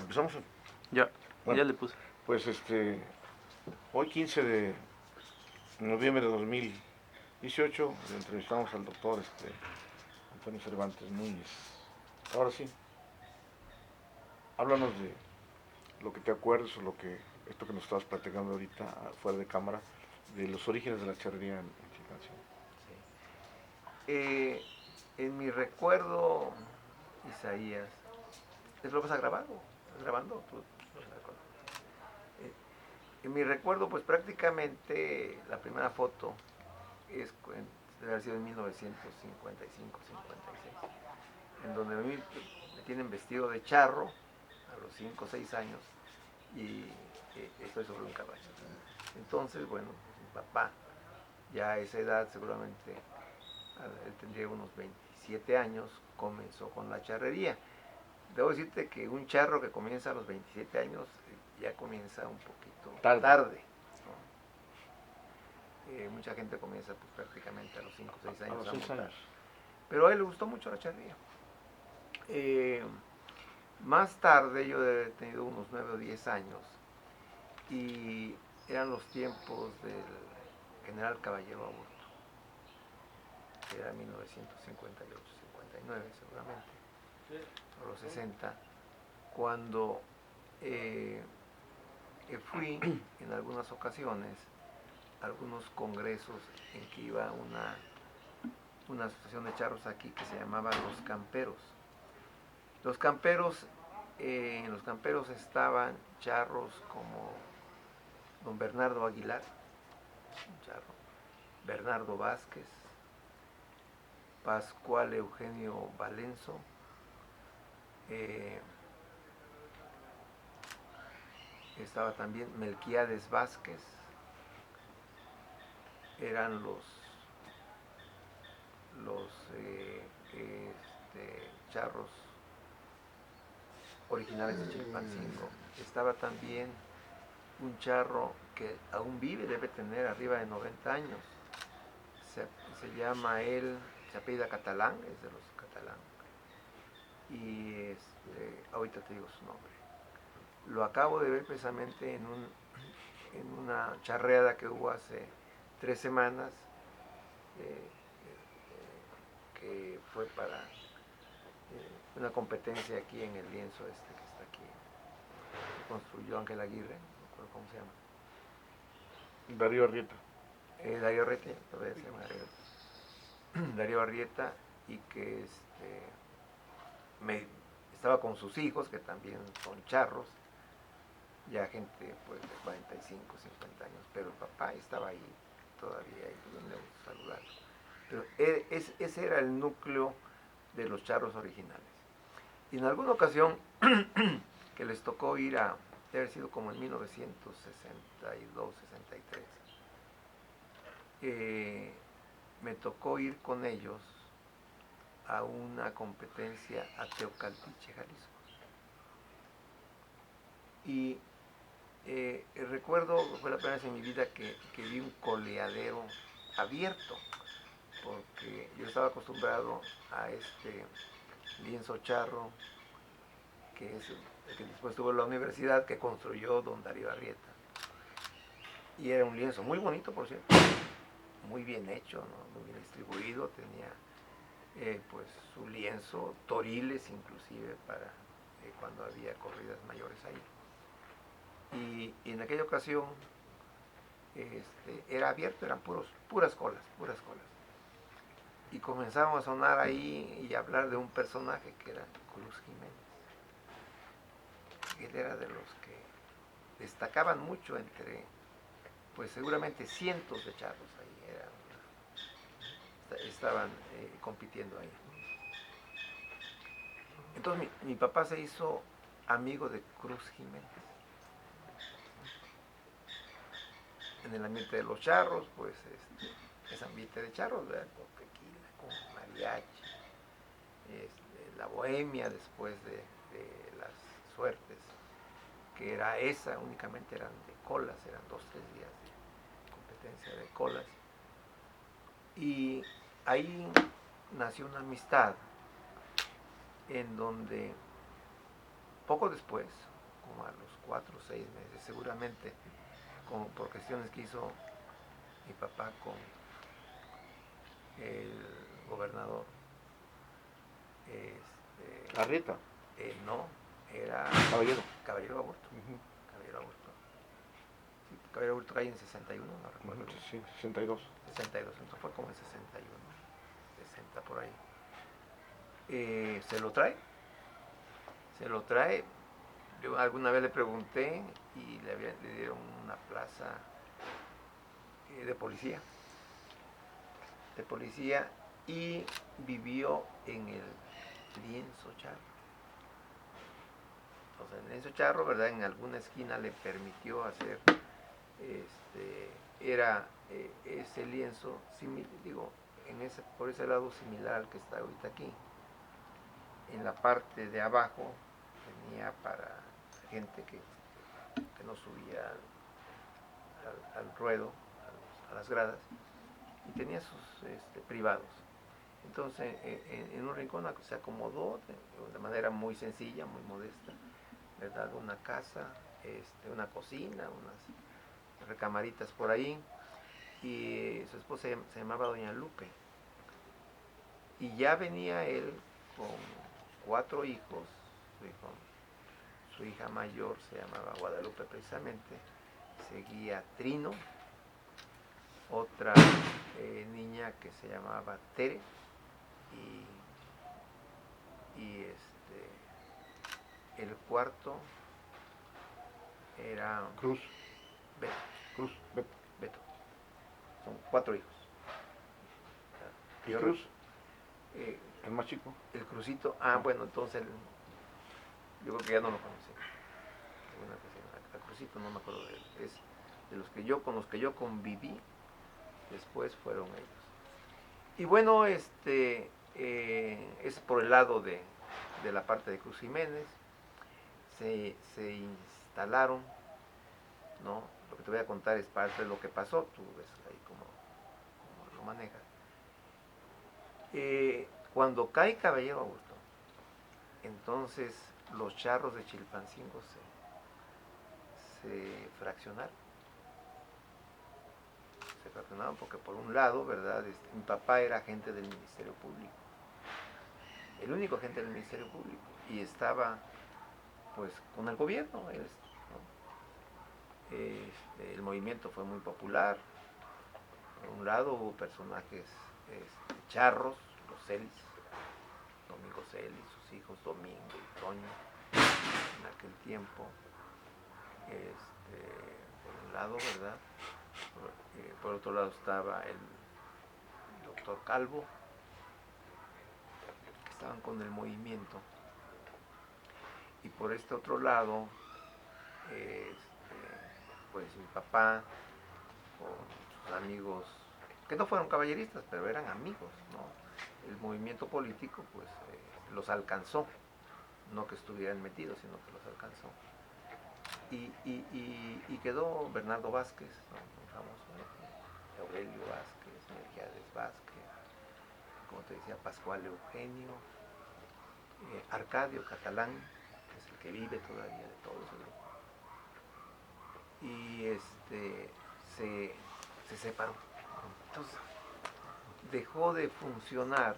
Empezamos. Ya, Bueno, ya le puse. pues hoy 15 de noviembre de 2018 le entrevistamos al doctor Antonio Cervantes Núñez. Ahora sí, háblanos de lo que te acuerdes o esto que nos estabas platicando ahorita fuera de cámara, de los orígenes de la charrería en Chilpancingo. Sí. En mi recuerdo, Isaías, ¿es lo vas a grabar o estás grabando? ¿Tú? En mi recuerdo, pues prácticamente la primera foto debe haber sido en 1955-56, en donde me tienen vestido de charro a los 5 o 6 años y estoy sobre un caballo. Entonces, bueno, mi papá, ya a esa edad seguramente, él tendría unos 27 años, comenzó con la charrería. Debo decirte que un charro que comienza a los 27 años ya comienza un poquito tarde, ¿no? Mucha gente comienza pues, prácticamente a los 5 o 6 años a montar. Pero a él le gustó mucho la charrería. Más tarde, yo he tenido unos 9 o 10 años y eran los tiempos del general Caballero Aburto, que era 1958-59 seguramente, o los 60, cuando fui en algunas ocasiones a algunos congresos en que iba una asociación de charros aquí que se llamaba Los Camperos. Los Camperos, en Los Camperos estaban charros como don Bernardo Aguilar, un charro, Bernardo Vázquez, Pascual Eugenio Valenzo, estaba también Melquiades Vázquez, eran los charros originales de Chilpancingo. Estaba también un charro que aún vive, debe tener arriba de 90 años. Se llama él, se apellida Catalán, es de los Catalán. Y ahorita te digo su nombre. Lo acabo de ver precisamente en una charreada que hubo hace 3 semanas, que fue para una competencia aquí en el lienzo que está aquí, que construyó Ángel Aguirre, no recuerdo cómo se llama. Darío Arrieta. Darío Arrieta, todavía se llama Darío Arrieta, y que estaba con sus hijos, que también son charros, ya gente pues de 45, 50 años, pero el papá estaba ahí todavía, y pude saludarlo. Pero ese era el núcleo de los charros originales. Y en alguna ocasión que les tocó ir debe haber sido como en 1962, 63, me tocó ir con ellos a una competencia a Teocaltiche, Jalisco. Y recuerdo, fue la primera vez en mi vida que vi un coleadero abierto, porque yo estaba acostumbrado a este lienzo charro, que es el que después tuvo la universidad, que construyó don Darío Arrieta. Y era un lienzo muy bonito, por cierto, muy bien hecho, ¿no? Muy bien distribuido, tenía pues su lienzo, toriles inclusive para cuando había corridas mayores ahí. Y en aquella ocasión era abierto, eran puras colas. Y comenzamos a sonar ahí y a hablar de un personaje que era Cruz Jiménez. Él era de los que destacaban mucho entre, pues seguramente cientos de charros ahí, estaban compitiendo ahí. Entonces mi papá se hizo amigo de Cruz Jiménez. En el ambiente de los charros, pues es ambiente de charros, ¿verdad? Con tequila, con mariachi, la bohemia después de las suertes, que era esa, únicamente eran de colas, eran 2 o 3 días de competencia de colas. Y ahí nació una amistad en donde poco después, como a los 4 o 6 meses, seguramente por cuestiones que hizo mi papá con el gobernador. Arrieta. No, era Caballero. Caballero Aburto. Caballero Aburto. Sí, Caballero Aburto cae en 61, no recuerdo. Sí, 62. 62, entonces fue como en 61, 60 por ahí. Se lo trae. Yo alguna vez le pregunté y le dieron una plaza de policía. Y vivió en el lienzo charro. Entonces, el lienzo charro, ¿verdad? En alguna esquina le permitió hacer, era ese lienzo, digo, por ese lado similar al que está ahorita aquí. En la parte de abajo tenía para gente que no subía al ruedo, a las gradas, y tenía sus privados. Entonces, en un rincón se acomodó de manera muy sencilla, muy modesta, ¿verdad? Una casa, una cocina, unas recamaritas por ahí, y su esposa se llamaba Doña Lupe. Y ya venía él con 4 hijos, su hija mayor se llamaba Guadalupe precisamente, seguía Trino, otra niña que se llamaba Tere, y el cuarto era Cruz. Beto. Son 4 hijos. ¿Y Cruz? El más chico. El Crucito, bueno, entonces yo creo que ya no lo conocí. El Crucito no me acuerdo de él. Es de los con los que yo conviví, después fueron ellos. Y bueno, es por el lado de la parte de Cruz Jiménez. Se instalaron, ¿no? Lo que te voy a contar es parte de lo que pasó, tú ves ahí cómo lo manejas. Cuando cae Caballero Aburto, entonces los charros de Chilpancingo se fraccionaron. Se fraccionaron porque por un lado, ¿verdad? Mi papá era agente del Ministerio Público, el único agente del Ministerio Público, y estaba pues con el gobierno, ¿no? El movimiento fue muy popular. Por un lado hubo personajes charros, los Celis, Domingo Celis, sus hijos Domingo y Toño, en aquel tiempo. Por un lado, ¿verdad? Por otro lado estaba el doctor Calvo, que estaban con el movimiento. Y por este otro lado, pues mi papá, con sus amigos, que no fueron caballeristas, pero eran amigos, ¿no? El movimiento político, pues, los alcanzó, no que estuvieran metidos, sino que los alcanzó. Y quedó Bernardo Vázquez, ¿no? Muy famoso, ¿no? Aurelio Vázquez, Melquiades Vázquez, como te decía, Pascual Eugenio, Arcadio Catalán, que es el que vive todavía de todo ese grupo. Y se separó. Entonces dejó de funcionar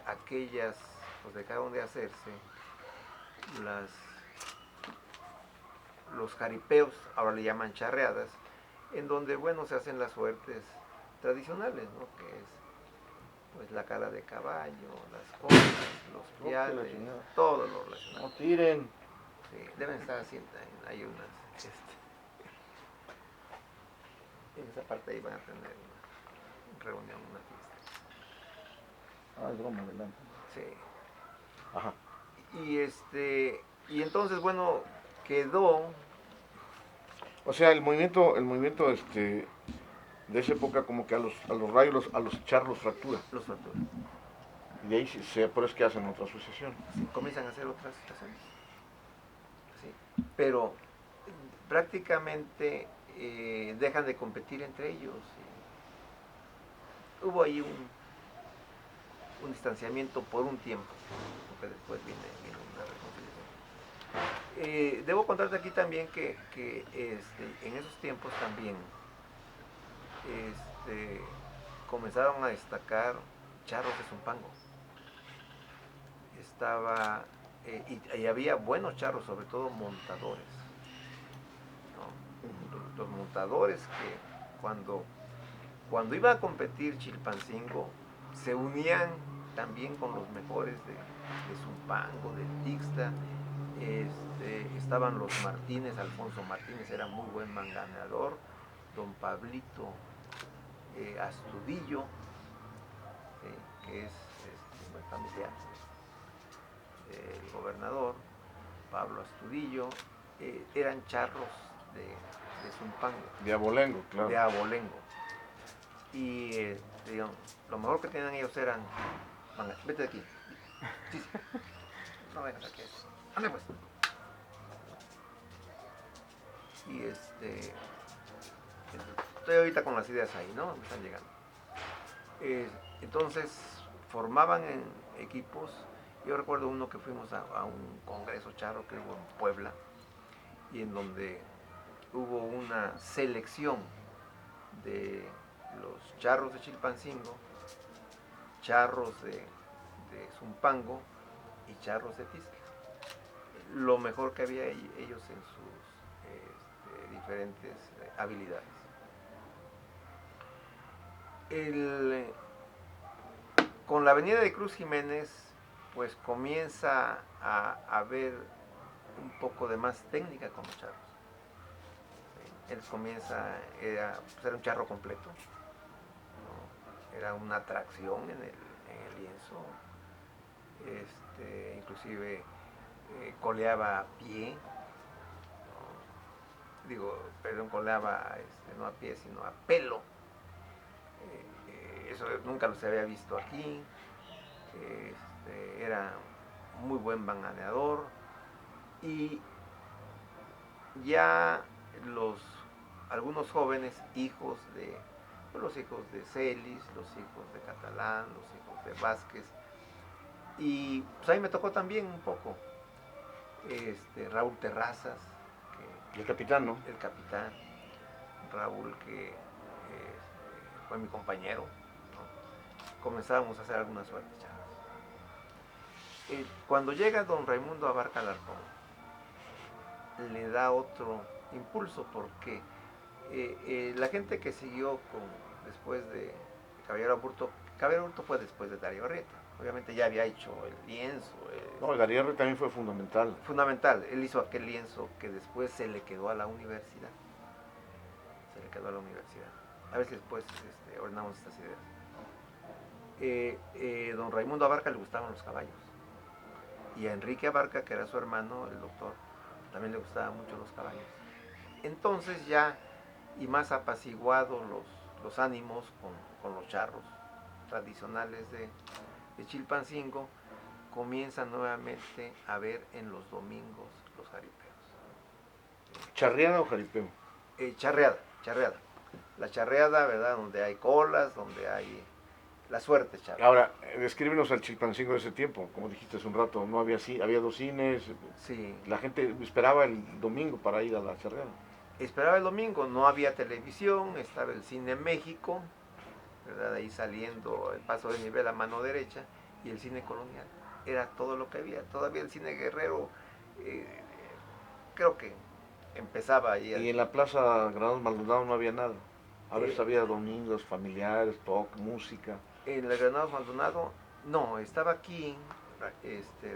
aquellas, pues dejaron de hacerse los jaripeos, ahora le llaman charreadas, en donde, bueno, se hacen las suertes tradicionales, ¿no? Que es pues la cara de caballo, las cosas, los piales, todo lo relacionado. No tiren. Sí, deben estar haciendo, hay unas, en esa parte ahí van a tener una reunión, una fiesta. Es broma, adelante. Sí. Ajá. Y entonces, bueno, quedó. O sea, el movimiento de esa época como que a los rayos, a los charros los fractura. Los fractura. Y de ahí por eso que hacen otra asociación. Sí, comienzan a hacer otras asociaciones. Sí. Pero prácticamente dejan de competir entre ellos. Hubo ahí un distanciamiento por un tiempo, porque después viene una reconciliación. Debo contarte aquí también que en esos tiempos también comenzaron a destacar charros de Zumpango. Estaba, y había buenos charros, sobre todo montadores, ¿no? Los montadores que cuando iba a competir Chilpancingo se unían también con los mejores de Zumpango, del Tixta. Estaban los Martínez, Alfonso Martínez era muy buen manganeador, don Pablito Astudillo, que es familiar del gobernador, Pablo Astudillo, eran charros de Zumpango. De abolengo, claro. De abolengo. Y lo mejor que tenían ellos eran... Vete de aquí. Sí, sí. No vengas aquí. Ande pues. Y estoy ahorita con las ideas ahí, ¿no? Me están llegando. Entonces formaban en equipos. Yo recuerdo uno que fuimos a un congreso charro que hubo en Puebla y en donde hubo una selección de los charros de Chilpancingo, charros de Zumpango y charros de Tizca. Lo mejor que había ellos en sus diferentes habilidades. Con la venida de Cruz Jiménez, pues comienza a haber un poco de más técnica con los charros. Él comienza, era un charro completo, ¿no? Era una atracción en el lienzo, inclusive coleaba a pie, ¿no? Coleaba no a pie sino a pelo. Eso nunca se había visto aquí. Era muy buen manganeador y ya algunos jóvenes hijos los hijos de Celis, los hijos de Catalán, los hijos de Vázquez, y pues ahí me tocó también un poco Raúl Terrazas, el capitán, ¿no? El capitán Raúl, que fue mi compañero, ¿no? Comenzábamos a hacer algunas suertes charras. Cuando llega don Raimundo Abarca Alarcón, le da otro impulso porque la gente que siguió después de Caballero Aburto fue después de Darío Arrieta. Obviamente ya había hecho el lienzo. No, Darío Arrieta también fue fundamental. Fundamental. Él hizo aquel lienzo que después se le quedó a la universidad. A ver si después ordenamos estas ideas. Don Raimundo Abarca le gustaban los caballos. Y a Enrique Abarca, que era su hermano, el doctor, también le gustaban mucho los caballos. Entonces ya, y más apaciguados los ánimos con los charros tradicionales de Chilpancingo, comienza nuevamente a ver en los domingos los jaripeos. ¿Charreada o jaripeo? Charreada. La charreada, ¿verdad? Donde hay colas, donde hay la suerte charreada. Ahora, descríbenos al Chilpancingo de ese tiempo. Como dijiste hace un rato, no había había 2 cines. Sí. La gente esperaba el domingo para ir a la charreada. Esperaba el domingo, no había televisión, estaba el Cine México, ¿verdad? Ahí saliendo el Paso de Nivel a mano derecha, y el Cine Colonial. Era todo lo que había. Todavía el Cine Guerrero, creo que empezaba ahí. Y en la Plaza Granados Maldonado no había nada. A veces había domingos familiares, talk, música. En el Granados Maldonado, no, estaba aquí.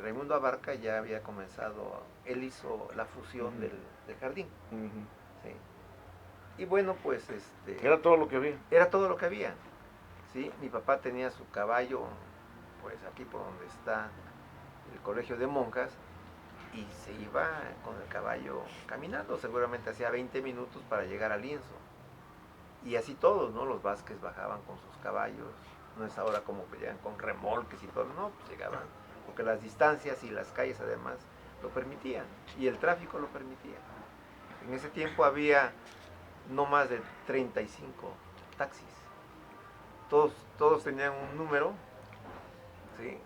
Raimundo Abarca ya había comenzado, él hizo la fusión del jardín. Sí. Y bueno, pues era todo lo que había. Era todo lo que había. ¿Sí? Mi papá tenía su caballo, pues aquí por donde está el colegio de monjas, y se iba con el caballo caminando, seguramente hacía 20 minutos para llegar al lienzo. Y así todos, ¿no? Los Vázquez bajaban con sus caballos, no es ahora como que llegan con remolques y todo, no, pues llegaban, porque las distancias y las calles además lo permitían, y el tráfico lo permitía. En ese tiempo había no más de 35 taxis. Todos tenían un número, ¿sí?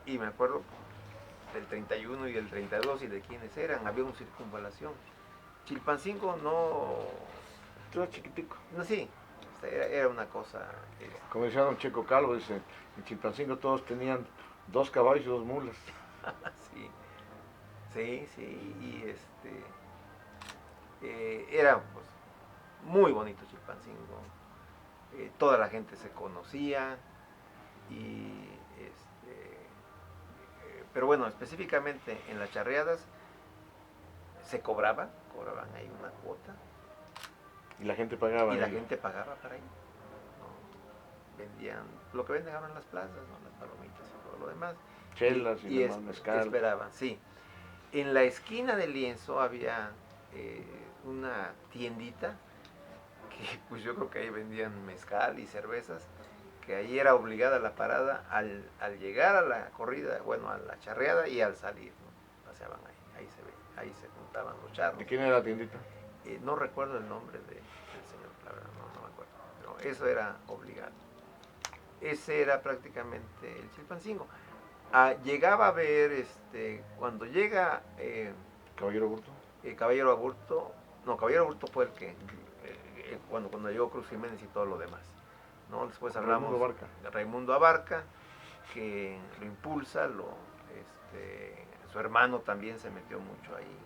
Y me acuerdo del 31 y el 32 y de quiénes eran, había una circunvalación. Chilpancingo no, Todo chiquitico. no sí, era una cosa, Como decía don Checo Calvo, dice, en Chilpancingo todos tenían 2 caballos y 2 mulas. sí, sí, y era pues muy bonito Chilpancingo, toda la gente se conocía y pero bueno, específicamente en las charreadas se cobraban ahí una cuota Y la gente pagaba. y la ahí. gente pagaba para ir, ¿no? Vendían lo que venden ahora en las plazas, ¿no? Las palomitas y todo lo demás. Chelas y demás, mezcal. Esperaban, sí. En la esquina del lienzo había una tiendita que pues yo creo que ahí vendían mezcal y cervezas, que ahí era obligada la parada al llegar a la corrida, bueno, a la charreada y al salir, ¿no? Paseaban ahí se juntaban los charros. ¿De quién era la tiendita? No recuerdo el nombre del señor, la verdad, no me acuerdo, pero eso era obligado. Ese era prácticamente el Chilpancingo. Llegaba a ver, cuando llega Caballero Burto. Caballero Aburto, no, Caballero Aburto fue el que, cuando llegó Cruz Jiménez y todo lo demás, ¿no? Después hablamos de Raimundo Abarca, que lo impulsa, su hermano también se metió mucho ahí,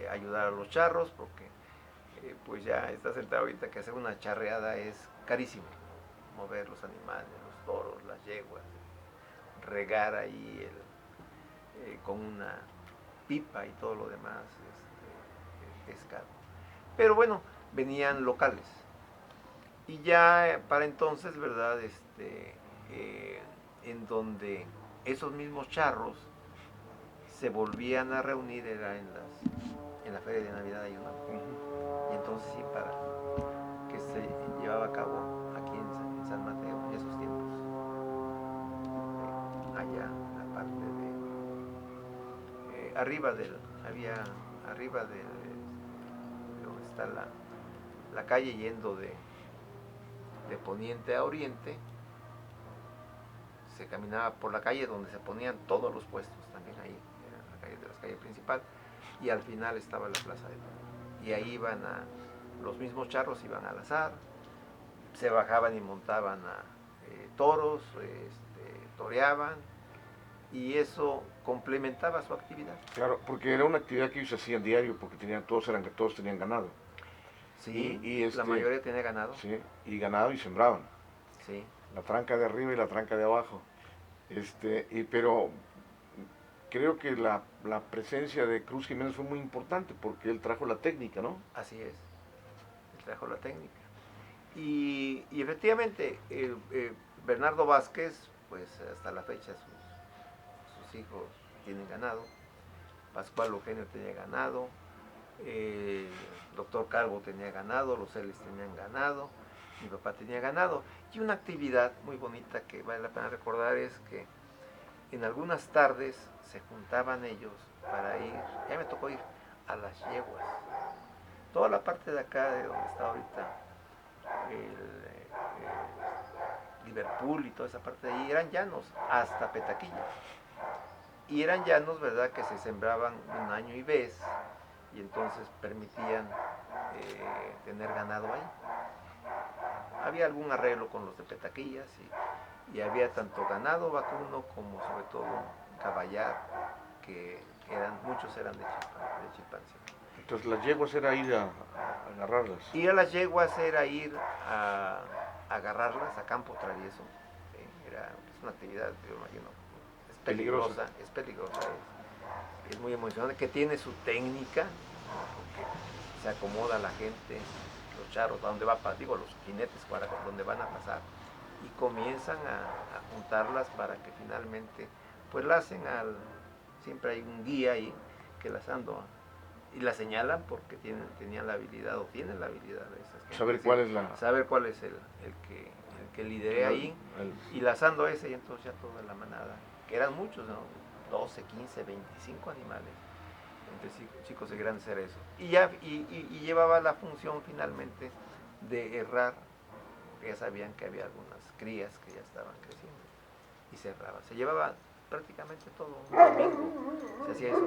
a ayudar a los charros, porque pues ya está sentado ahorita que hacer una charreada es carísimo, mover los animales, los toros, las yeguas, regar ahí con una pipa y todo lo demás es caro. Pero bueno, venían locales. Y ya para entonces, ¿verdad? En donde esos mismos charros se volvían a reunir era en la Feria de Navidad de Ayunam. Y entonces sí, para que se llevaba a cabo aquí en San Mateo en esos tiempos. Allá en la parte de arriba donde está la calle yendo de poniente a oriente, se caminaba por la calle donde se ponían todos los puestos también ahí, era la calle de la calle principal, y al final estaba la plaza de toros. Y ahí iban los mismos charros iban al azar, se bajaban y montaban a toros, toreaban, y eso complementaba su actividad. Claro, porque era una actividad que ellos hacían diario, porque todos tenían ganado. Sí, la mayoría tenía ganado. Sí, y ganado y sembraban. Sí. La tranca de arriba y la tranca de abajo. Pero creo que la presencia de Cruz Jiménez fue muy importante porque él trajo la técnica, ¿no? Así es, él trajo la técnica. Y efectivamente, Bernardo Vázquez, pues hasta la fecha sus hijos tienen ganado. Pascual Eugenio tenía ganado, doctor Calvo tenía ganado, los Celes tenían ganado, mi papá tenía ganado. Y una actividad muy bonita que vale la pena recordar es que en algunas tardes se juntaban ellos para ir, ya me tocó ir a las yeguas. Toda la parte de acá, de donde está ahorita Liverpool y toda esa parte de ahí, eran llanos, hasta Petaquilla. Y eran llanos, ¿verdad?, que se sembraban un año y vez, y entonces permitían tener ganado ahí. Había algún arreglo con los de Petaquillas y había tanto ganado vacuno como sobre todo caballar, que muchos eran de Chilpancingo. Entonces las yeguas era ir a agarrarlas. Ir a las yeguas era ir a agarrarlas a campo travieso. Es una actividad, yo imagino, es peligrosa, es muy emocionante, que tiene su técnica, porque se acomoda la gente, los charros, a donde los jinetes para donde van a pasar, y comienzan a juntarlas para que finalmente pues la hacen siempre hay un guía ahí que las anda y la señalan porque tenían la habilidad o tienen la habilidad de esas. Saber cuál es el que lidere ahí, y lazando ese, y entonces ya toda la manada, que eran muchos, ¿no? 12, 15, 25 animales, entre chicos y grandes era eso. Y llevaba la función finalmente de errar, porque ya sabían que había algunas crías que ya estaban creciendo, y se erraba. Se llevaba prácticamente todo un domingo se hacía eso.